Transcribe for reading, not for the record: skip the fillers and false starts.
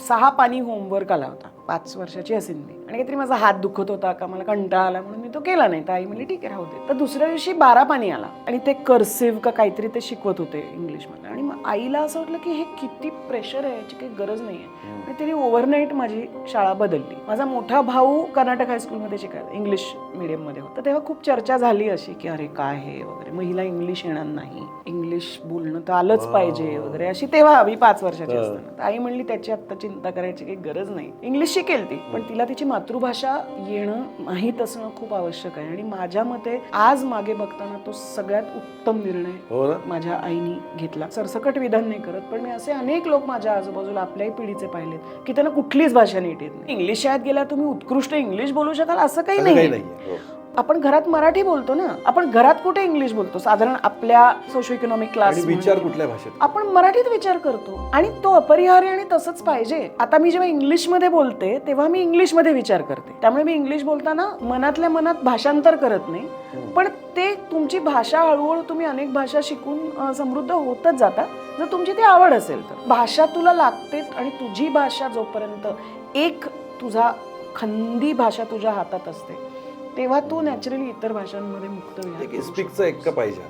6 पानी होमवर्क आला होता. 5 वर्षाची असेल मी आणि काहीतरी माझा हात दुखत होता का मला कंटाळा आला म्हणून मी तो केला नाही. तर आई म्हणली ठीक आहे राहू दे. तर दुसऱ्या दिवशी 12 पानी आला आणि ते कर्सिव्ह का काहीतरी ते शिकवत होते इंग्लिशमध्ये आणि मग आईला असं वाटलं की हे किती प्रेशर आहे, याची काही गरज नाही आहे. आणि तिने ओव्हरनाईट माझी शाळा बदलली. माझा मोठा भाऊ कर्नाटक हायस्कूलमध्ये शिकायचा, इंग्लिश मीडियममध्ये होता. तेव्हा खूप चर्चा झाली अशी की अरे काय हे वगैरे, महिला इंग्लिश येणार नाही, इंग्लिश बोलणं तर आलंच पाहिजे वगैरे अशी. तेव्हा आम्ही 5 वर्षाची असताना आई म्हणली त्याची आत्ता चिंता करायची काही गरज नाही. इंग्लिश शिकेल ती, पण तिला तिची मातृभाषा येणं माहीत असणं खूप आवश्यक आहे. आणि माझ्या मते आज मागे बघताना तो सगळ्यात उत्तम निर्णय माझ्या आईनी घेतला. सरसकट विधान नाही करत, पण मी असे अनेक लोक माझ्या आजूबाजूला आपल्याही पिढीचे पाहिलेत की त्यांना कुठलीच भाषा नीट येत नाही. इंग्लिश शाळेत गेल्या तुम्ही उत्कृष्ट इंग्लिश बोलू शकाल असं काही नाही. आपण घरात मराठी बोलतो ना, आपण घरात कुठे इंग्लिश बोलतो? साधारण आपल्या सोशो इकॉनॉमिक क्लास विचार कुठल्या भाषेत आपण मराठीत विचार करतो आणि तो अपरिहार्य आणि तसंच पाहिजे. आता मी जेव्हा इंग्लिशमध्ये बोलते तेव्हा मी इंग्लिशमध्ये विचार करते. त्यामुळे मी इंग्लिश बोलताना मनातल्या मनात भाषांतर करत नाही, पण ते तुमची भाषा हळूहळू तुम्ही अनेक भाषा शिकून समृद्ध होतच जाता जर तुमची ती आवड असेल तर. भाषा तुला लागते आणि तुझी भाषा जोपर्यंत एक तुझा खंदी भाषा तुझ्या हातात असते तेव्हा तू नॅचरली इतर भाषांमध्ये मुक्त स्पीकचं एक पाहिजे.